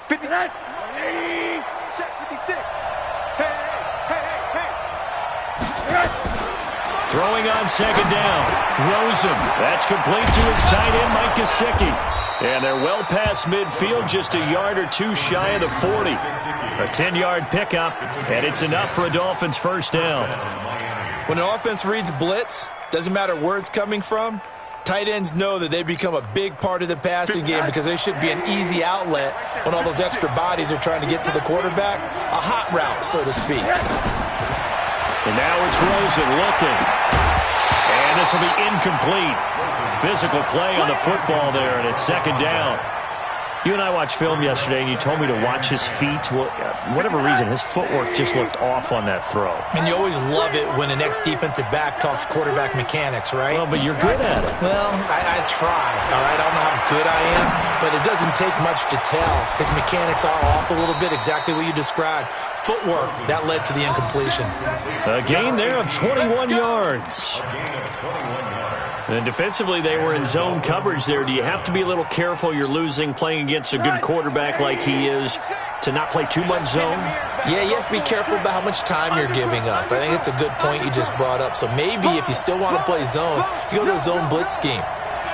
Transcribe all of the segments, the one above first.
50. Check 56. Hey. Throwing on second down. Rosen. That's complete to his tight end, Mike Gesicki. And they're well past midfield, just a yard or two shy of the 40. A 10-yard pickup, and it's enough for a Dolphins first down. When an offense reads blitz, doesn't matter where it's coming from, tight ends know that they become a big part of the passing game because they should be an easy outlet when all those extra bodies are trying to get to the quarterback. A hot route, so to speak. And now it's Rosen looking. And this will be incomplete. Physical play on the football there, and it's second down. You and I watched film yesterday, and you told me to watch his feet. Well, for whatever reason, his footwork just looked off on that throw. And you always love it when an ex-defensive back talks quarterback mechanics, right? Well, but you're good at it. Well, I try, all right? I don't know how good I am, but it doesn't take much to tell. His mechanics are off a little bit, exactly what you described. Footwork, that led to the incompletion. A gain there of 21 yards. And defensively, they were in zone coverage there. Do you have to be a little careful you're losing playing against a good quarterback like he is to not play too much zone? Yeah, you have to be careful about how much time you're giving up. I think it's a good point you just brought up. So maybe if you still want to play zone, you go to a zone blitz scheme.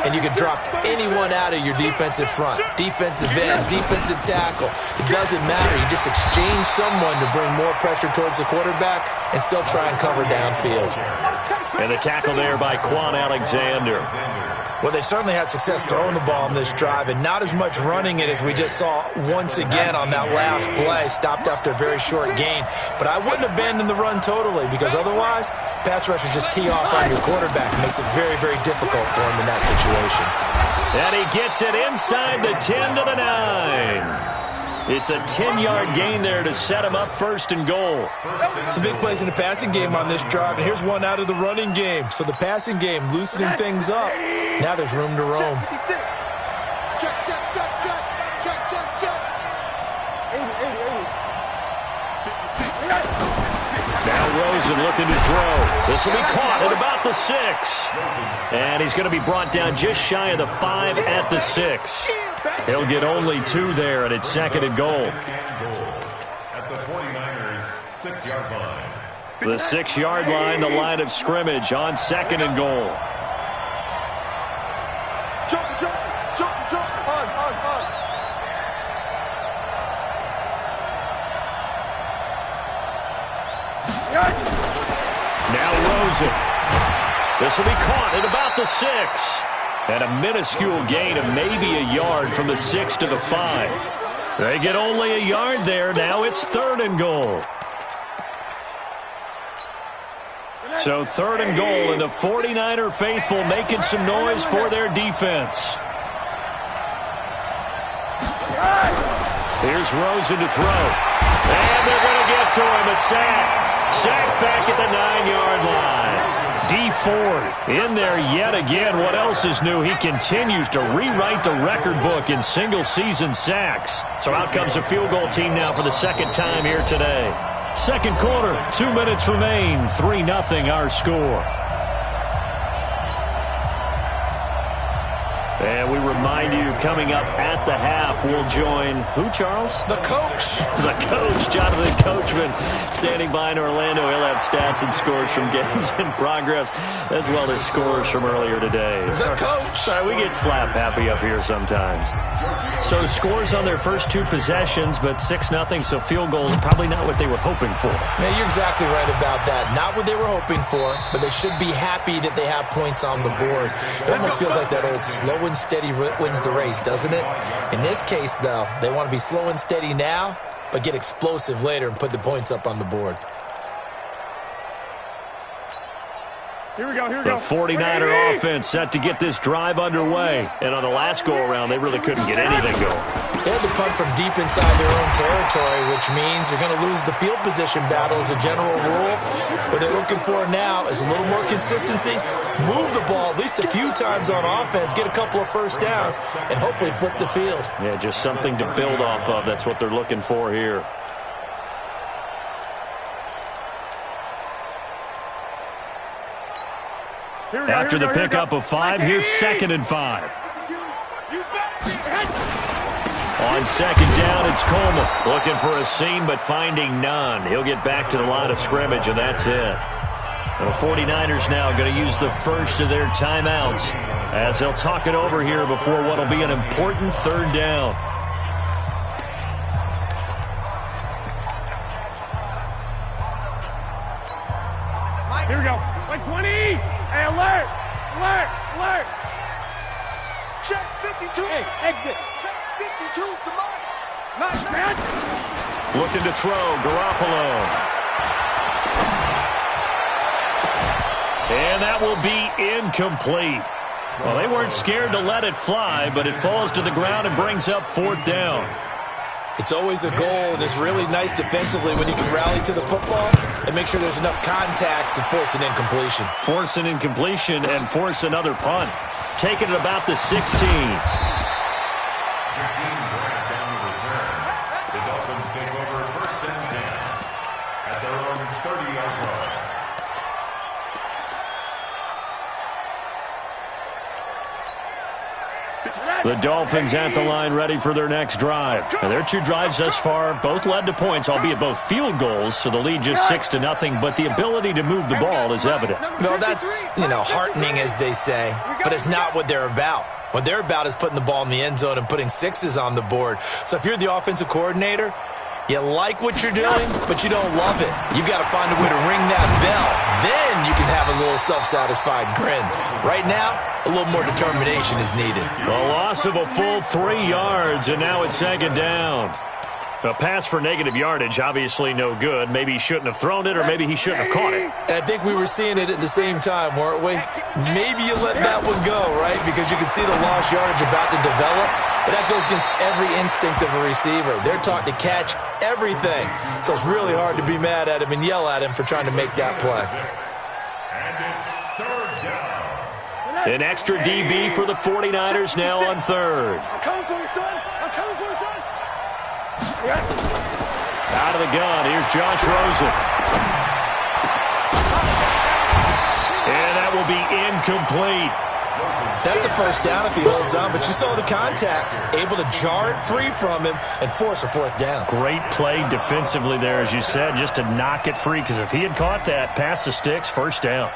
And you can drop anyone out of your defensive front, defensive end, defensive tackle. It doesn't matter. You just exchange someone to bring more pressure towards the quarterback and still try and cover downfield. And the tackle there by Quan Alexander. Well, they certainly had success throwing the ball on this drive, and not as much running it as we just saw once again on that last play. Stopped after a very short gain. But I wouldn't abandon the run totally, because otherwise, pass rushers just tee off on your quarterback. It makes it very, very difficult for him in that situation. And he gets it inside the 10 to the 9. It's a 10-yard gain there to set him up first and goal. It's a big place in the passing game on this drive, and here's one out of the running game. So the passing game loosening things up. Now there's room to roam. Check. 80. Now Rosen looking to throw. This will be caught at about the 6. And he's going to be brought down just shy of the 5 at the 6. He'll get only 2 there, and it's second and goal. At the 49ers 6-yard line. The 6-yard line, the line of scrimmage on second and goal. Jump. On. Now Rosen. This will be caught at about the 6. And a minuscule gain of maybe a yard from the 6 to the 5. They get only a yard there. Now it's third and goal. So third and goal, and the 49er faithful making some noise for their defense. Here's Rosen to throw. And they're going to get to him. A sack. Sack back at the 9-yard line. D Ford in there yet again. What else is new? He continues to rewrite the record book in single-season sacks. So out comes a field goal team now for the second time here today. Second quarter, 2 minutes remain. 3-0 our score. And we remind you, coming up at the half, we'll join who, Charles? The coach. The coach, Jonathan Coachman, standing by in Orlando. He'll have stats and scores from games in progress, as well as scores from earlier today. The coach. Sorry, we get slap happy up here sometimes. So scores on their first 2 possessions, but 6-0, so field goals probably not what they were hoping for. Man, you're exactly right about that. Not what they were hoping for, but they should be happy that they have points on the board. It almost feels like that old slow and steady wins the race, doesn't it? In this case, though, they want to be slow and steady now, but get explosive later and put the points up on the board. Here we go. The 49er offense set to get this drive underway. And on the last go-around, they really couldn't get anything going. They had to punt from deep inside their own territory, which means you're going to lose the field position battle as a general rule. What they're looking for now is a little more consistency, move the ball at least a few times on offense, get a couple of first downs, and hopefully flip the field. Yeah, just something to build off of. That's what they're looking for here. After the pickup of 5, here's second and 5. On second down, it's Coleman. Looking for a seam, but finding none. He'll get back to the line of scrimmage, and that's it. The 49ers now going to use the first of their timeouts as they'll talk it over here before what will be an important third down. Here we go. Like 20. Hey, alert. Alert. Alert. Check 52. Hey, exit. Check 52 to mine. Nice, man. Looking to throw, Garoppolo. And that will be incomplete. Well, they weren't scared to let it fly, but it falls to the ground and brings up fourth down. It's always a goal, and it's really nice defensively when you can rally to the football and make sure there's enough contact to force an incompletion. Force an incompletion and force another punt. Taking it about the 16. The Dolphins take over first and 10 at their own 30-yard line. The Dolphins at the line ready for their next drive. And their two drives thus far both led to points, albeit both field goals, so the lead just 6-0, but the ability to move the ball is evident. Well, that's, heartening, as they say, but it's not what they're about. What they're about is putting the ball in the end zone and putting sixes on the board. So if you're the offensive coordinator, you like what you're doing, but you don't love it. You've got to find a way to ring that bell. Then you can have a little self-satisfied grin. Right now, a little more determination is needed. A loss of a full 3 yards, and now it's second down. A pass for negative yardage, obviously no good. Maybe he shouldn't have thrown it, or maybe he shouldn't have caught it. And I think we were seeing it at the same time, weren't we? Maybe you let that one go, right? Because you can see the lost yardage about to develop. But that goes against every instinct of a receiver. They're taught to catch everything. So it's really hard to be mad at him and yell at him for trying to make that play. And it's third down. An extra DB for the 49ers now on third. I'm coming for you, son. I'm coming for you, son. Out of the gun, here's Josh Rosen. And that will be incomplete. That's a first down if he holds on, but you saw the contact. Able to jar it free from him and force a fourth down. Great play defensively there, as you said, just to knock it free, because if he had caught that, past the sticks, first down.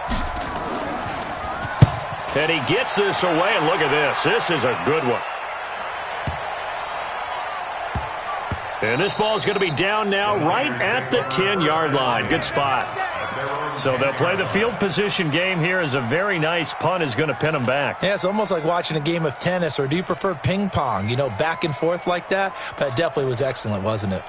And he gets this away, and look at this. This is a good one. And this ball is going to be down now right at the 10-yard line. Good spot. So they'll play the field position game here as a very nice punt is going to pin them back. Yeah, it's almost like watching a game of tennis, or do you prefer ping pong? Back and forth like that? But it definitely was excellent, wasn't it?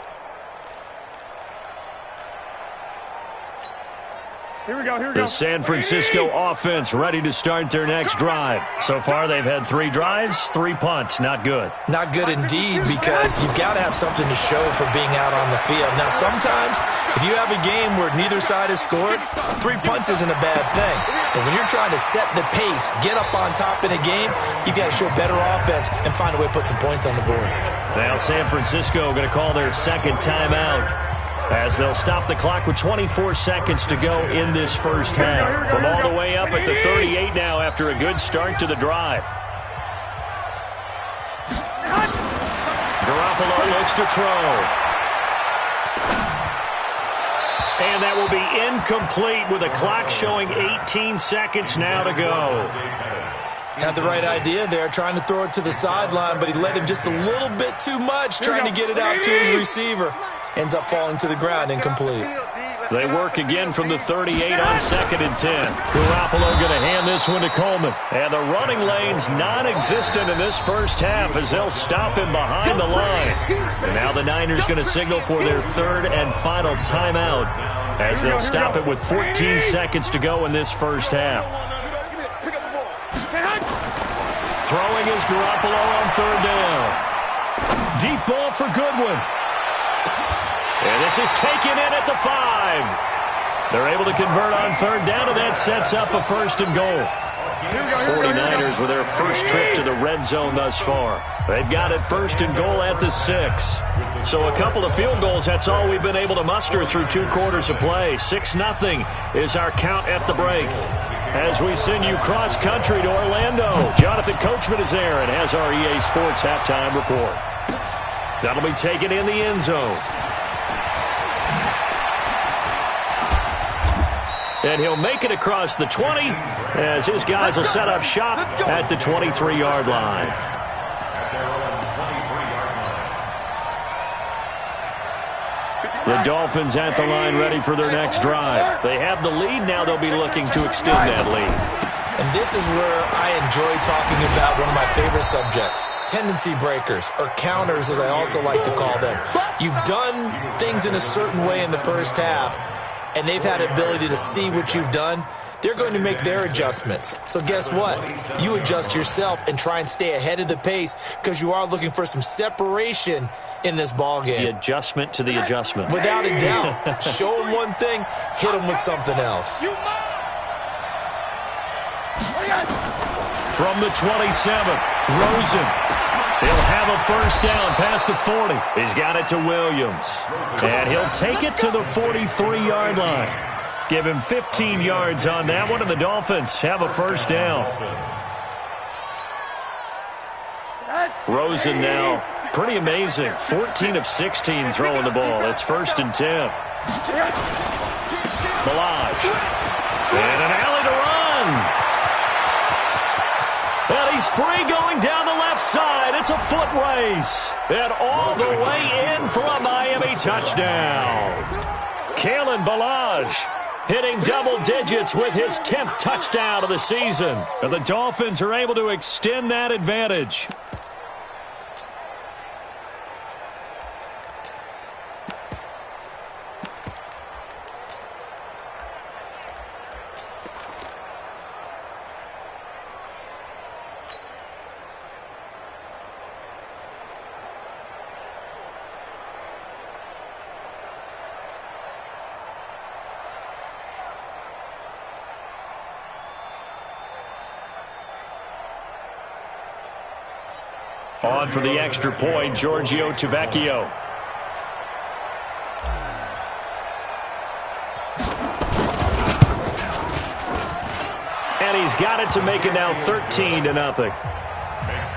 Here we go, here we go. The San Francisco offense ready to start their next drive. So far, they've had 3 drives, 3 punts. Not good. Not good indeed, because you've got to have something to show for being out on the field. Now, sometimes, if you have a game where neither side has scored, 3 punts isn't a bad thing. But when you're trying to set the pace, get up on top in a game, you've got to show better offense and find a way to put some points on the board. Now San Francisco going to call their second timeout, as they'll stop the clock with 24 seconds to go in this first half. From all the way up at the 38 now after a good start to the drive. Garoppolo looks to throw. And that will be incomplete with a clock showing 18 seconds now to go. Had the right idea there, trying to throw it to the sideline, but he let him just a little bit too much, trying to get it out to his receiver. Ends up falling to the ground, incomplete. They work again from the 38 on second and 10. Garoppolo going to hand this one to Coleman. And the running lane's non-existent in this first half as they'll stop him behind the line. And now the Niners going to signal for their third and final timeout as they'll stop it with 14 seconds to go in this first half. Throwing is Garoppolo on third down. Deep ball for Goodwin. And this is taken in at the 5. They're able to convert on third down, and that sets up a first and goal. 49ers with their first trip to the red zone thus far. They've got it first and goal at the 6. So a couple of field goals, that's all we've been able to muster through 2 quarters of play. 6-0 is our count at the break. As we send you cross-country to Orlando, Jonathan Coachman is there and has our EA Sports halftime report. That'll be taken in the end zone. And he'll make it across the 20 as his guys will set up shop at the 23-yard line. The Dolphins at the line ready for their next drive. They have the lead. Now they'll be looking to extend that lead. And this is where I enjoy talking about one of my favorite subjects, tendency breakers, or counters as I also like to call them. You've done things in a certain way in the first half, and they've had the ability to see what you've done. They're going to make their adjustments. So guess what? You adjust yourself and try and stay ahead of the pace because you are looking for some separation in this ball game. The adjustment to the adjustment. Without a doubt. Show them one thing, hit them with something else. From the 27, Rosen. He'll have a first down past the 40. He's got it to Williams. And he'll take it to the 43-yard line. Give him 15 yards on that one, and the Dolphins have a first down. Rosen now, pretty amazing. 14 of 16 throwing the ball. It's 1st and 10. Balaj. And an alley to run. And he's free going down the left side. It's a foot race. And all the way in for a Miami touchdown. Kalen Balaj hitting double digits with his 10th touchdown of the season. And the Dolphins are able to extend that advantage. On for the extra point, Giorgio Tavecchio. And he's got it to make it now 13-0. Makes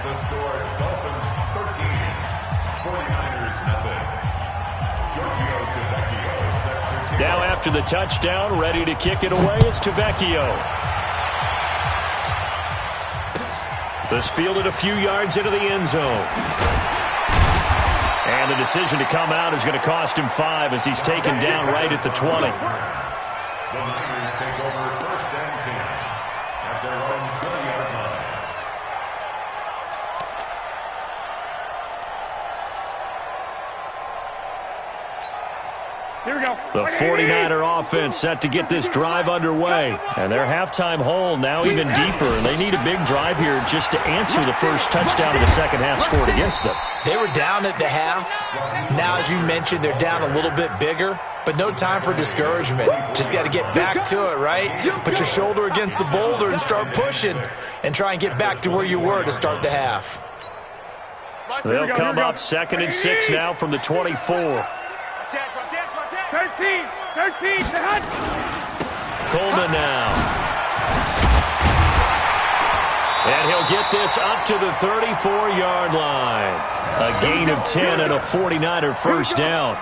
the score Dolphins 13, 49ers nothing. Giorgio Tavecchio sets their kick. Now after the touchdown, ready to kick it away is Tavecchio. This fielded a few yards into the end zone. And the decision to come out is going to cost him 5 as he's taken down right at the 20. The Niners take over 1st and 10 at their own 20-yard line. Here we go. The 49er offense set to get this drive underway. And their halftime hole now even deeper. And they need a big drive here just to answer the first touchdown of the second half scored against them. They were down at the half. Now, as you mentioned, they're down a little bit bigger. But no time for discouragement. Just got to get back to it, right? Put your shoulder against the boulder and start pushing. And try and get back to where you were to start the half. They'll come up 2nd and 6 now from the 24. 13, Coleman now. And he'll get this up to the 34-yard line. A gain of 10 and a 49er first down.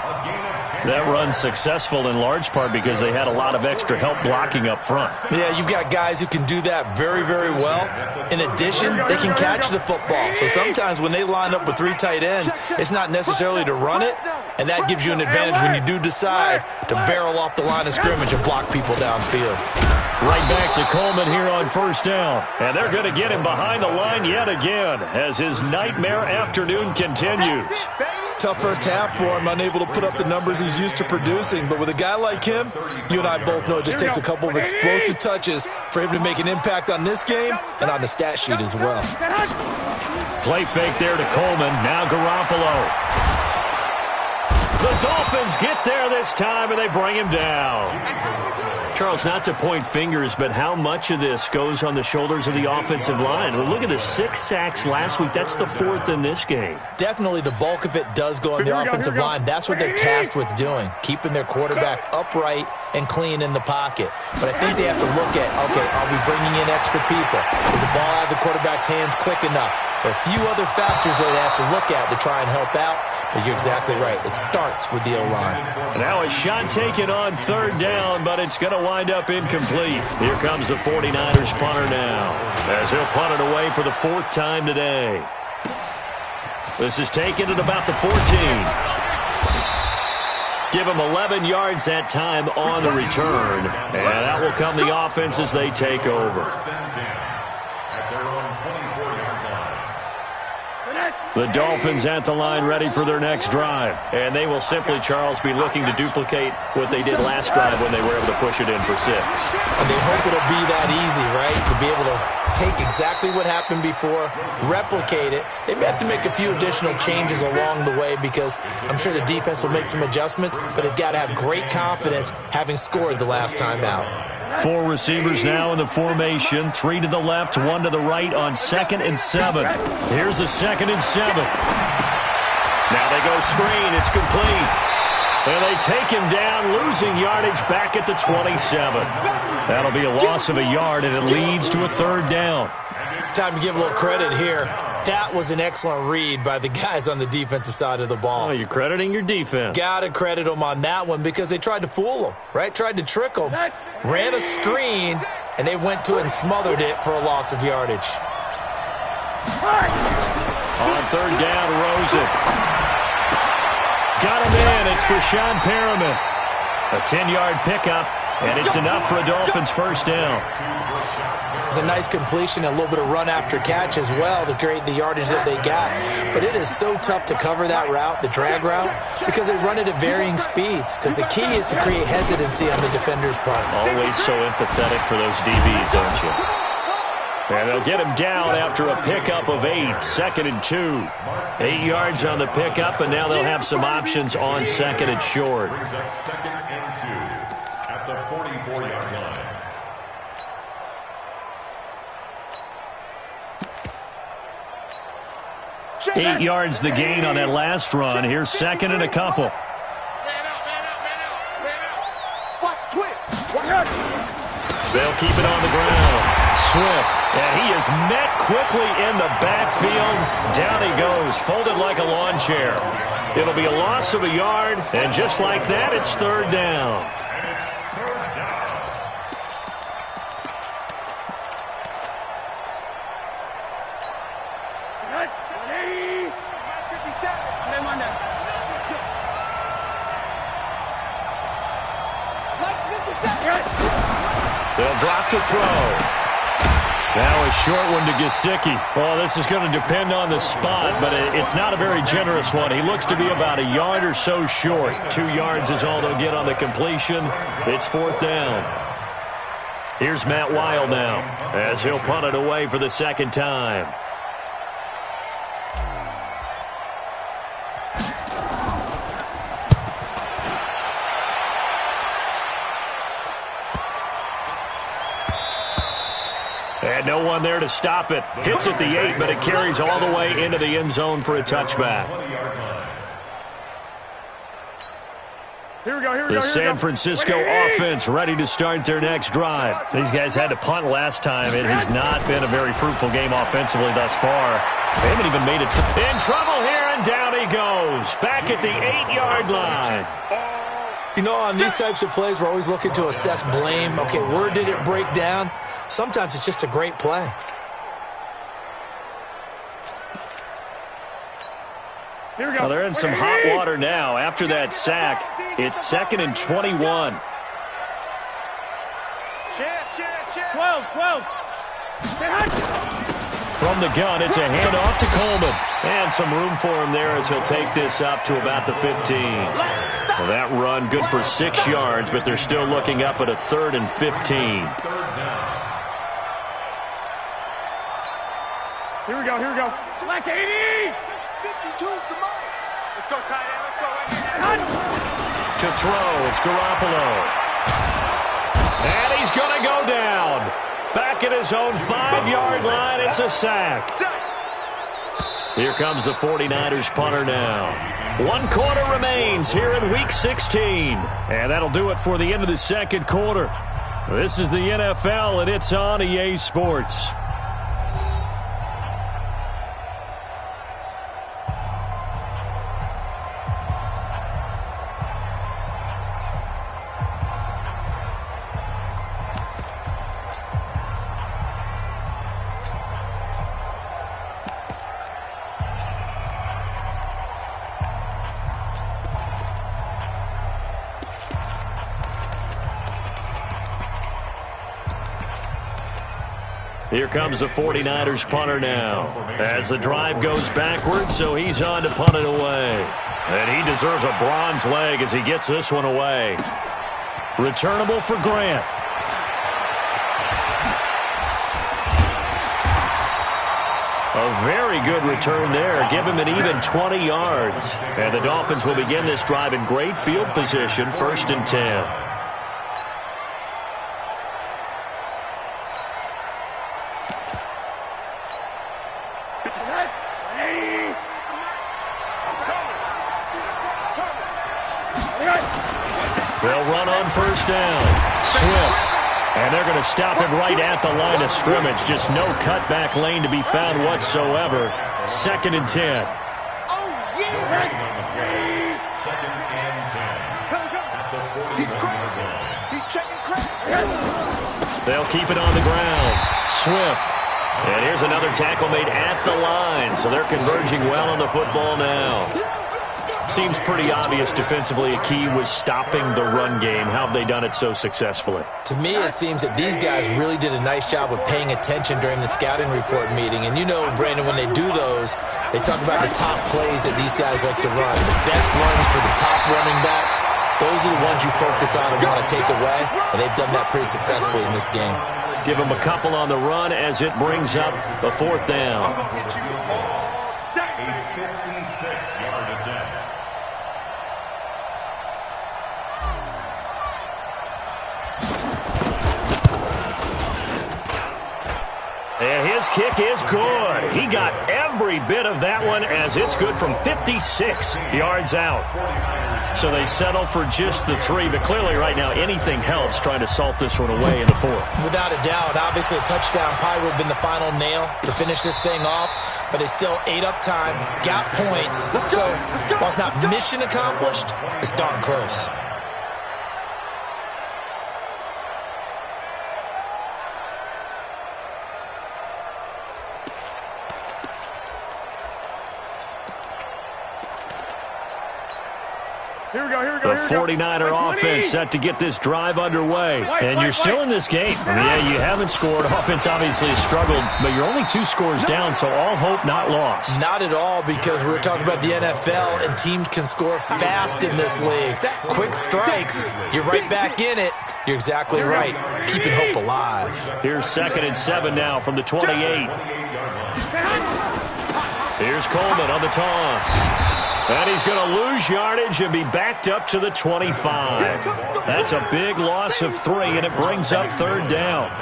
That run's successful in large part because they had a lot of extra help blocking up front. Yeah, you've got guys who can do that very, very well. In addition, they can catch the football. So sometimes when they line up with 3 tight ends, it's not necessarily to run it, and that gives you an advantage when you do decide to barrel off the line of scrimmage and block people downfield. Right back to Coleman here on first down. And they're going to get him behind the line yet again as his nightmare afternoon continues. Tough first half for him, unable to put up the numbers he's used to producing. But with a guy like him, you and I both know it just takes a couple of explosive touches for him to make an impact on this game and on the stat sheet as well. Play fake there to Coleman. Now Garoppolo. The Dolphins get there this time, and they bring him down. Charles, not to point fingers, but how much of this goes on the shoulders of the offensive line? Well, look at the 6 sacks last week. That's the 4th in this game. Definitely the bulk of it does go on the offensive line. That's what they're tasked with doing, keeping their quarterback upright and clean in the pocket. But I think they have to look at, okay, are we bringing in extra people? Is the ball out of the quarterback's hands quick enough? There are a few other factors that they have to look at to try and help out. But you're exactly right. It starts with the O-line. Now a shot taken on third down, but it's going to wind up incomplete. Here comes the 49ers punter now, as he'll punt it away for the 4th time today. This is taken at about the 14. Give him 11 yards that time on the return. And that will come the offense as they take over. The Dolphins at the line ready for their next drive. And they will simply, Charles, be looking to duplicate what they did last drive when they were able to push it in for 6. And they hope it'll be that easy, right? To be able to take exactly what happened before, replicate it. They may have to make a few additional changes along the way because I'm sure the defense will make some adjustments, but they've got to have great confidence having scored the last time out. 4 receivers now in the formation. 3 to the left, 1 to the right on 2nd and 7. Here's a 2nd and 7. Now they go screen. It's complete. And they take him down, losing yardage back at the 27. That'll be a loss of a yard, and it leads to a 3rd down. Time to give a little credit here. That was an excellent read by the guys on the defensive side of the ball. Oh, you're crediting your defense. Got to credit them on that one because they tried to fool them, right? Tried to trick them. Ran a screen, and they went to it and smothered it for a loss of yardage. On 3rd down, Rosen. Got him in. It's Brashad Perriman. A 10-yard pickup, and it's enough for a Dolphins 1st down. It's a nice completion, a little bit of run after catch as well to create the yardage that they got. But it is so tough to cover that route, the drag route, because they run it at varying speeds. Because the key is to create hesitancy on the defender's part. Always so empathetic for those DBs, aren't you? And they'll get him down after a pickup of 8, 2nd and 2. 8 yards on the pickup, and now they'll have some options on 2nd and short. Brings up 2nd and 2 at the 44-yard line. Eight yards the gain on that last run. Here's 2nd and a couple. They'll keep it on the ground. Swift, and he is met quickly in the backfield. Down he goes, folded like a lawn chair. It'll be a loss of a yard, and just like that, it's 3rd down. They'll drop to throw. Now a short one to Gesicki. Oh, this is going to depend on the spot, but it's not a very generous one. He looks to be about a yard or so short. 2 yards is all they'll get on the completion. It's 4th down. Here's Matt Weil now, as he'll punt it away for the 2nd time. And no one there to stop it. Hits at the 8, but it carries all the way into the end zone for a touchback. The San Francisco offense ready to start their next drive. These guys had to punt last time. It has not been a very fruitful game offensively thus far. They haven't even made it in trouble here, and down he goes. Back at the 8-yard line. You know, on these types of plays, we're always looking to assess blame. Okay, where did it break down? Sometimes it's just a great play. Well, they're in some hot water now. After that sack, it's 2nd and 21. 12. From the gun, it's a handoff to Coleman. And some room for him there as he'll take this up to about the 15. Well, that run good for 6 yards, but they're still looking up at a 3rd and 15. Here we go. Black 80! 52 to mine. Let's go, tight end. Let's go. To throw, it's Garoppolo. And he's going to go down. Back at his own 5-yard line, it's a sack. Here comes the 49ers punter now. 1 quarter remains here in Week 16. And that'll do it for the end of the 2nd quarter. This is the NFL, and it's on EA Sports. Here comes the 49ers punter now. As the drive goes backwards, so he's on to punt it away. And he deserves a bronze leg as he gets this one away. Returnable for Grant. A very good return there. Give him an even 20 yards. And the Dolphins will begin this drive in great field position, 1st and 10. They'll run on 1st down. Swift. And they're going to stop him right at the line of scrimmage. Just no cutback lane to be found whatsoever. 2nd and 10. Oh, yeah! 2nd and 10. He's crazy. He's checking crazy. They'll keep it on the ground. Swift. And here's another tackle made at the line. So they're converging well on the football now. Seems pretty obvious defensively a key was stopping the run game. How have they done it so successfully? To me, it seems that these guys really did a nice job of paying attention during the scouting report meeting. And you know, Brandon, when they do those, they talk about the top plays that these guys like to run. The best runs for the top running back, those are the ones you focus on and want to take away. And they've done that pretty successfully in this game. Give them a couple on the run as it brings up the 4th down. A 56-yard attempt. And his kick is good. He got every bit of that one as it's good from 56 yards out. So they settle for just the 3, but clearly right now anything helps trying to salt this one away in the 4th. Without a doubt, obviously a touchdown probably would have been the final nail to finish this thing off, but it's still ate up time, got points. So while it's not mission accomplished, it's darn close. The 49er offense set to get this drive underway. And you're still in this game. Yeah, you haven't scored. Offense obviously has struggled, but you're only 2 scores down, so all hope not lost. Not at all, because we were talking about the NFL, and teams can score fast in this league. Quick strikes, you're right back in it. You're exactly right. Keeping hope alive. Here's 2nd and 7 now from the 28. Here's Coleman on the toss. And he's going to lose yardage and be backed up to the 25. That's a big loss of 3, and it brings up 3rd down.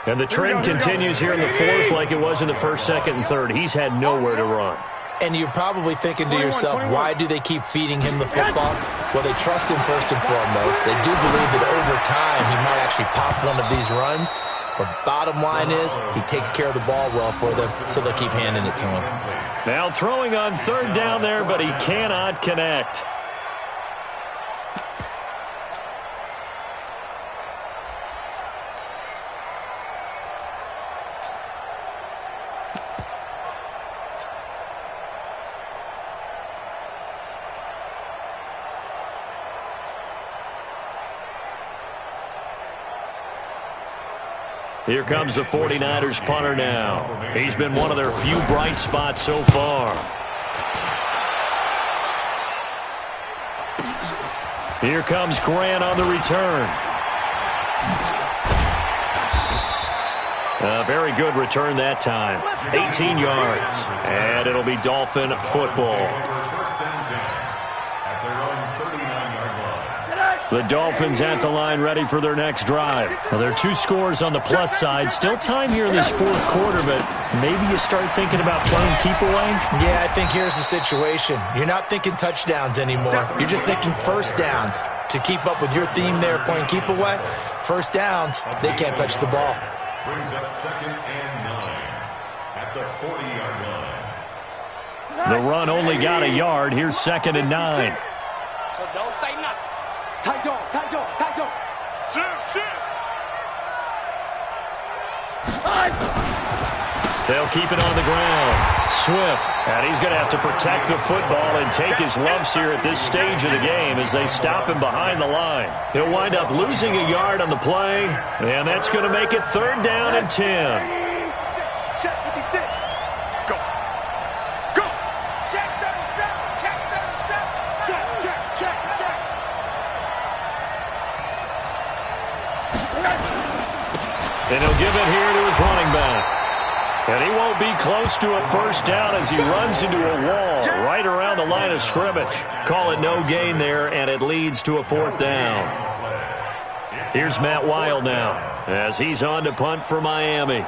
And the trend continues here in the 4th like it was in the 1st, 2nd, and 3rd. He's had nowhere to run. And you're probably thinking to yourself, why do they keep feeding him the football? Well, they trust him first and foremost. They do believe that over time he might actually pop one of these runs. But bottom line is he takes care of the ball well for them, so they'll keep handing it to him. Now throwing on 3rd down there, but he cannot connect. Here comes the 49ers punter now. He's been one of their few bright spots so far. Here comes Grant on the return. A very good return that time. 18 yards. And it'll be Dolphin football. The Dolphins at the line ready for their next drive. Well, there are 2 scores on the plus side. Still time here in this 4th quarter, but maybe you start thinking about playing keep away? Yeah, I think here's the situation. You're not thinking touchdowns anymore. You're just thinking 1st downs. To keep up with your theme there, playing keep away, 1st downs, they can't touch the ball. Brings up 2nd and 9 at the 40-yard line. The run only got a yard. Here's 2nd and 9. So don't say nothing. Tight dog, tight dog, tight dog. They'll keep it on the ground. Swift. And he's going to have to protect the football and take his lumps here at this stage of the game as they stop him behind the line. He'll wind up losing a yard on the play, and that's going to make it 3rd down and 10. Check 56. Go. Go. Check 37. Check 37. Check, check, check, check. And he'll give it here to his running back. And he won't be close to a 1st down as he runs into a wall right around the line of scrimmage. Call it no gain there, and it leads to a 4th down. Here's Matt Weil now as he's on to punt for Miami.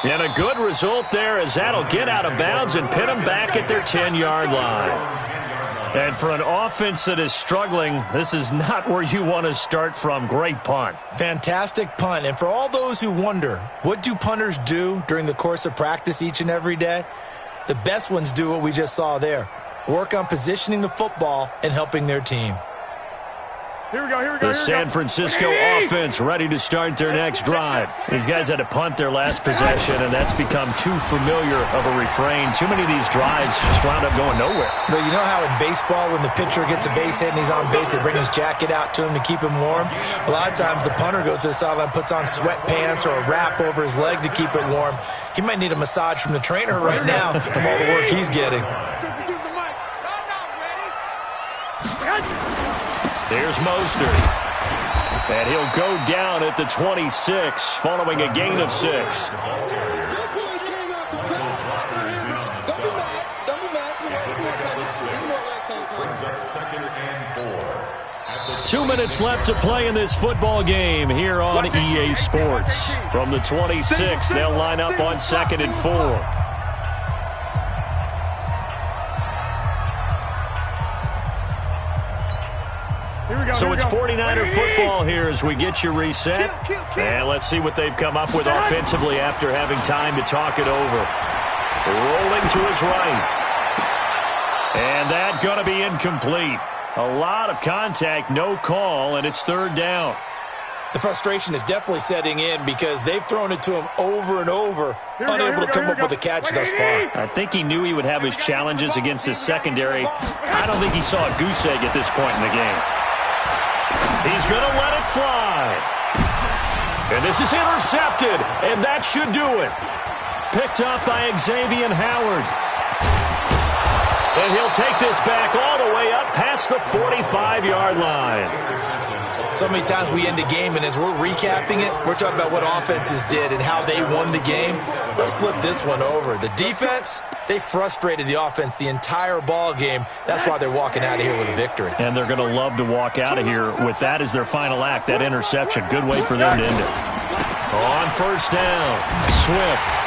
And a good result there as that'll get out of bounds and pin them back at their 10-yard line. And for an offense that is struggling, this is not where you want to start from. Great punt. Fantastic punt. And for all those who wonder, what do punters do during the course of practice each and every day? The best ones do what we just saw there. Work on positioning the football and helping their team. Here we go, here we go. The San Francisco offense ready to start their next drive. These guys had to punt their last possession, and that's become too familiar of a refrain. Too many of these drives just wound up going nowhere. But you know how in baseball, when the pitcher gets a base hit and he's on base, they bring his jacket out to him to keep him warm? A lot of times the punter goes to the sideline, puts on sweatpants or a wrap over his leg to keep it warm. He might need a massage from the trainer right now from all the work he's getting. There's Mostert. And he'll go down at the 26 following a gain of 6. 2 minutes left to play in this football game here on EA Sports. From the 26, they'll line up on 2nd and 4. So it's 49er football here as we get you reset. And let's see what they've come up with offensively after having time to talk it over. Rolling to his right. And that going to be incomplete. A lot of contact, no call, and it's 3rd down. The frustration is definitely setting in because they've thrown it to him over and over, unable to come up with a catch thus far. I think he knew he would have his challenges against his secondary. I don't think he saw a goose egg at this point in the game. He's going to let it fly. And this is intercepted, and that should do it. Picked up by Xavier Howard. And he'll take this back all the way up past the 45-yard line. So many times we end a game, and as we're recapping it, we're talking about what offenses did and how they won the game. Let's flip this one over. The defense, they frustrated the offense the entire ball game. That's why they're walking out of here with a victory. And they're going to love to walk out of here with that as their final act, that interception. Good way for them to end it. On 1st down, Swift.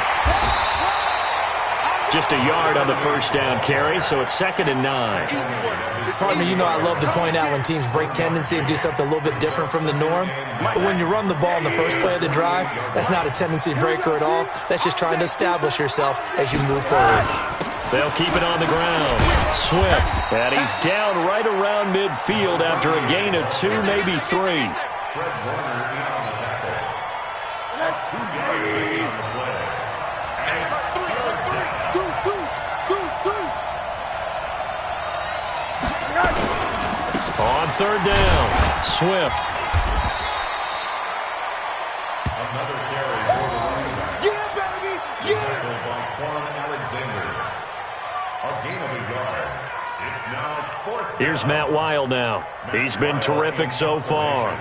Just a yard on the 1st down carry, so it's 2nd and 9. Partner, you know I love to point out when teams break tendency and do something a little bit different from the norm. But when you run the ball in the first play of the drive, that's not a tendency breaker at all. That's just trying to establish yourself as you move forward. They'll keep it on the ground. Swift, and he's down right around midfield after a gain of 2, maybe 3. On 3rd down, Swift. Another carry for the running back. Yeah, baby! Yeah! Tackled by Quan Alexander. A gain of a yard. It's now 4th down. Here's Matt Weil now. He's been terrific so far.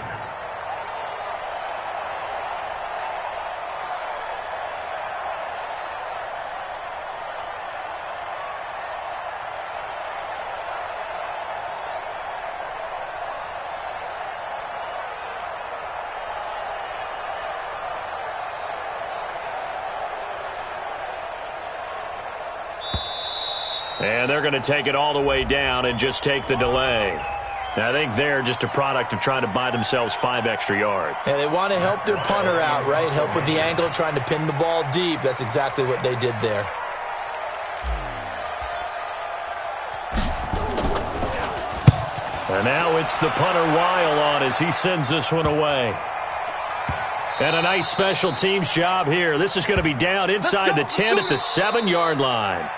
And they're going to take it all the way down and just take the delay. I think they're just a product of trying to buy themselves 5 extra yards. And they want to help their punter out, right? Help with the angle, trying to pin the ball deep. That's exactly what they did there. And now it's the punter Weil on as he sends this one away. And a nice special teams job here. This is going to be down inside the 10 at the 7-yard line.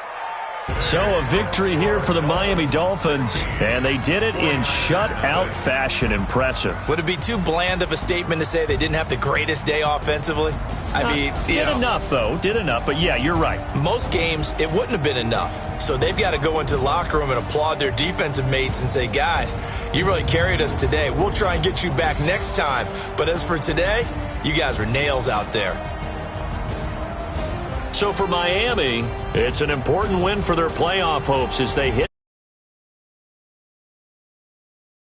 So a victory here for the Miami Dolphins, and they did it in shutout fashion. Impressive. Would it be too bland of a statement to say they didn't have the greatest day offensively? I mean, did enough, though. Did enough, but yeah, you're right. Most games, it wouldn't have been enough. So they've got to go into the locker room and applaud their defensive mates and say, guys, you really carried us today. We'll try and get you back next time. But as for today, you guys were nails out there. So for Miami, it's an important win for their playoff hopes as they hit